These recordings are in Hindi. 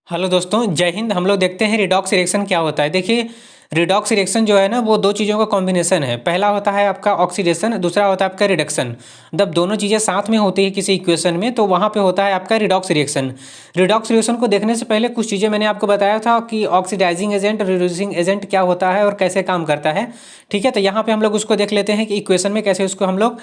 हेलो दोस्तों, जय हिंद। हम लोग देखते हैं रिडॉक्स रिएक्शन क्या होता है। देखिए, रिडॉक्स रिएक्शन जो है ना, वो दो चीज़ों का कॉम्बिनेशन है। पहला होता है आपका ऑक्सीडेशन, दूसरा होता है आपका रिडक्शन। जब दोनों चीज़ें साथ में होती है किसी इक्वेशन में, तो वहाँ पे होता है आपका रिडॉक्स रिएक्शन। रिडॉक्स रिएक्शन को देखने से पहले कुछ चीज़ें मैंने आपको बताया था कि ऑक्सीडाइजिंग एजेंट, रिड्यूसिंग एजेंट क्या होता है और कैसे काम करता है। ठीक है, तो यहाँ पे हम लोग उसको देख लेते हैं कि इक्वेशन में कैसे उसको हम लोग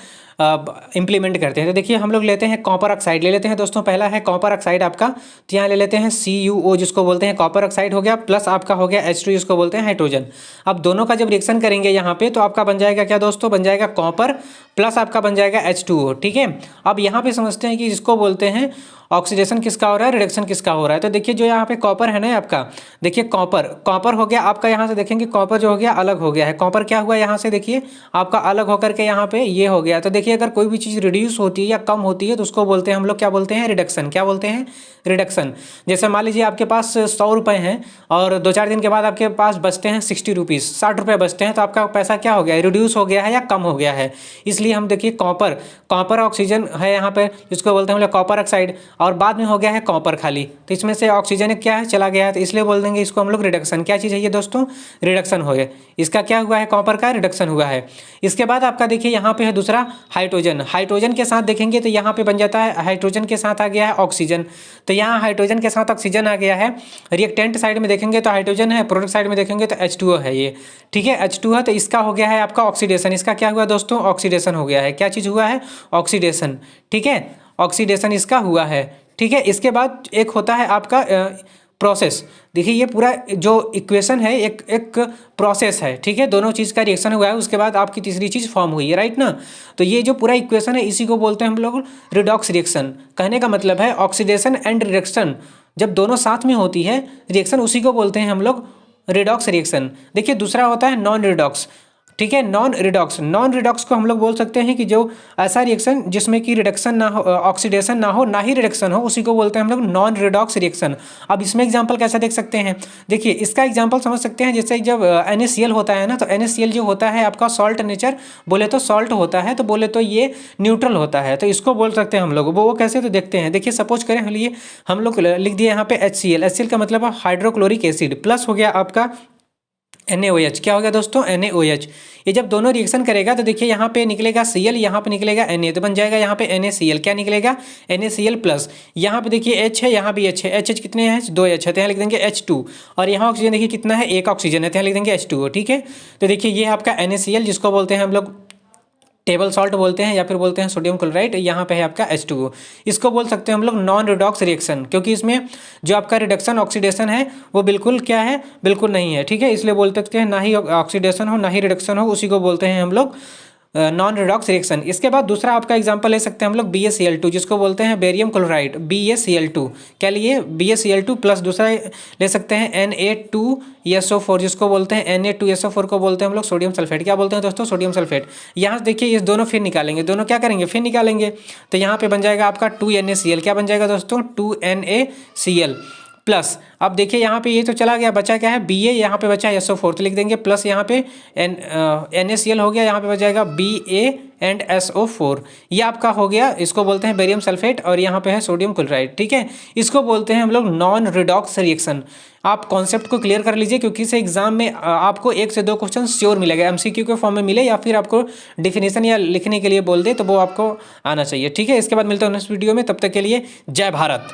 इम्प्लीमेंट करते हैं। तो देखिए, हम लोग लेते हैं कॉपर ऑक्साइड ले लेते हैं दोस्तों। पहला है कॉपर ऑक्साइड आपका, तो यहाँ ले लेते हैं CuO, जिसको बोलते हैं कॉपर ऑक्साइड हो गया, प्लस आपका हो गया H2, जिसको बोलते हैं हाइड्रोजन। अब दोनों का जब रिएक्शन करेंगे यहाँ पे, तो आपका बन जाएगा क्या दोस्तों, बन जाएगा कॉपर प्लस आपका बन जाएगा H2O। ठीक है, अब यहाँ पे समझते हैं कि इसको बोलते हैं ऑक्सीडेशन किसका हो रहा है, रिडक्शन किसका हो रहा है। तो देखिए, जो यहाँ पे कॉपर है ना आपका, देखिए कॉपर कॉपर हो गया आपका, यहाँ से देखेंगे कॉपर जो हो गया अलग हो गया है। कॉपर क्या हुआ यहाँ से, देखिए आपका अलग होकर के यहाँ पे ये हो गया। तो देखिए, अगर कोई भी चीज़ रिड्यूस होती है या कम होती है, तो उसको बोलते हैं हम लोग क्या बोलते हैं, रिडक्शन। क्या बोलते हैं, रिडक्शन। जैसे मान लीजिए आपके पास 100 रुपये हैं और 2-4 दिन के बाद आपके पास बचते हैं 60 रुपीज़, 60 रुपये बचते हैं, तो आपका पैसा क्या हो गया है, रिड्यूस हो गया है या कम हो गया है। इसलिए हम देखिए कॉपर कॉपर ऑक्सीजन है यहाँ पे, जिसको बोलते हैं हम लोग कॉपर ऑक्साइड, और बाद में हो गया है कॉपर खाली, तो इसमें से ऑक्सीजन क्या है, चला गया है, तो इसलिए बोल देंगे इसको हम लोग रिडक्शन। क्या चीज़ है ये दोस्तों, रिडक्शन हो गया। इसका क्या हुआ है, कॉपर का रिडक्शन हुआ है। इसके बाद आपका देखिए यहाँ पे है दूसरा हाइड्रोजन। हाइड्रोजन के साथ देखेंगे तो यहाँ पे बन जाता है, हाइड्रोजन के साथ आ गया है ऑक्सीजन, तो यहाँ हाइड्रोजन के साथ ऑक्सीजन आ गया है। रिएक्टेंट साइड में देखेंगे तो हाइड्रोजन है, प्रोडक्ट साइड में देखेंगे तो H2O है ये। ठीक है, H2O है, तो इसका हो गया है आपका ऑक्सीडेशन। इसका क्या हुआ दोस्तों, ऑक्सीडेशन हो गया है। क्या चीज़ हुआ है, ऑक्सीडेशन। ठीक है, ऑक्सीडेशन इसका हुआ है। ठीक है, इसके बाद एक होता है आपका प्रोसेस। देखिए, ये पूरा जो इक्वेशन है एक प्रोसेस है। ठीक है, दोनों चीज़ का रिएक्शन हुआ है, उसके बाद आपकी तीसरी चीज़ फॉर्म हुई है, राइट ना। तो ये जो पूरा इक्वेशन है, इसी को बोलते हैं हम लोग रिडॉक्स रिएक्शन। कहने का मतलब है ऑक्सीडेशन एंड रिडक्शन जब दोनों साथ में होती है रिएक्शन, उसी को बोलते हैं हम लोग रिडॉक्स रिएक्शन। देखिए, दूसरा होता है नॉन रिडॉक्स। ठीक है, नॉन रिडॉक्स। नॉन रिडॉक्स को हम लोग बोल सकते हैं कि जो ऐसा रिएक्शन जिसमें कि रिडक्शन ना हो, ऑक्सीडेशन ना हो, ना ही रिडक्शन हो, उसी को बोलते हैं हम लोग नॉन रिडॉक्स रिएक्शन। अब इसमें एग्जांपल कैसा देख सकते हैं, देखिए इसका एग्जांपल समझ सकते हैं। जैसे जब NaCl होता है ना, तो NaCl जो होता है आपका सॉल्ट नेचर, बोले तो सॉल्ट होता है, तो बोले तो ये न्यूट्रल होता है, तो इसको बोल सकते हैं हम लोग। वो कैसे, तो देखते हैं। देखिए, सपोज करें हम लोग लिख दिए यहाँ पे HCl। HCl का मतलब है हाइड्रोक्लोरिक एसिड, प्लस हो गया आपका NaOH। क्या हो गया दोस्तों, NaOH। ये जब दोनों रिएक्शन करेगा तो देखिए यहाँ पे निकलेगा Cl, यहाँ पे निकलेगा Na, तो बन जाएगा यहाँ पे NaCl। क्या निकलेगा, NaCl प्लस। यहाँ पे देखिए H है, यहाँ भी H है। H कितने हैं, 2 H है, तो यहाँ लिख देंगे H2। और यहाँ ऑक्सीजन देखिए कितना है, 1 ऑक्सीजन है, तो यहाँ लिख देंगे H2O। ठीक है, तो देखिए ये है आपका NaCl, जिसको बोलते हैं हम लोग टेबल सॉल्ट बोलते हैं, या फिर बोलते हैं सोडियम क्लोराइड। यहाँ पे है आपका H2O। इसको बोल सकते हैं हम लोग नॉन रिडॉक्स रिएक्शन, क्योंकि इसमें जो आपका रिडक्शन ऑक्सीडेशन है वो बिल्कुल क्या है, बिल्कुल नहीं है। ठीक है, इसलिए बोल सकते हैं ना ही ऑक्सीडेशन हो ना ही रिडक्शन हो, उसी को बोलते हैं हम लोग नॉन रिडॉक्स रिएक्शन। इसके बाद दूसरा आपका एग्जांपल ले सकते हैं हम लोग BaCl2, जिसको बोलते हैं बेरियम क्लोराइड, BaCl2। क्या लिए, BaCl2 प्लस दूसरा ले सकते हैं Na2SO4, जिसको बोलते हैं Na2SO4 को बोलते हैं हम लोग सोडियम सल्फेट। क्या बोलते हैं दोस्तों, सोडियम सल्फेट। यहाँ देखिए, इस दोनों फिर निकालेंगे, दोनों क्या करेंगे, फिर निकालेंगे, तो यहाँ पे बन जाएगा आपका 2NaCl। क्या बन जाएगा दोस्तों, 2NaCl प्लस। अब देखिए यहाँ पे ये तो चला गया, बचा क्या है, Ba, यहाँ पे बचा है SO4, तो लिख देंगे प्लस। यहाँ पे NaCl हो गया, यहाँ पे बच जाएगा BaSO4। ये आपका हो गया, इसको बोलते हैं बेरियम सल्फेट, और यहाँ पे है सोडियम क्लोराइड। ठीक है, इसको बोलते हैं हम लोग नॉन रिडॉक्स रिएक्शन। आप कॉन्सेप्ट को क्लियर कर लीजिए, क्योंकि इस एग्जाम में आपको 1 से 2 क्वेश्चन श्योर मिलेगा, MCQ के फॉर्म में मिले या फिर आपको डिफिनेशन या लिखने के लिए बोल दे, तो वो आपको आना चाहिए। ठीक है, इसके बाद मिलते हैं नेक्स्ट वीडियो में, तब तक के लिए जय भारत।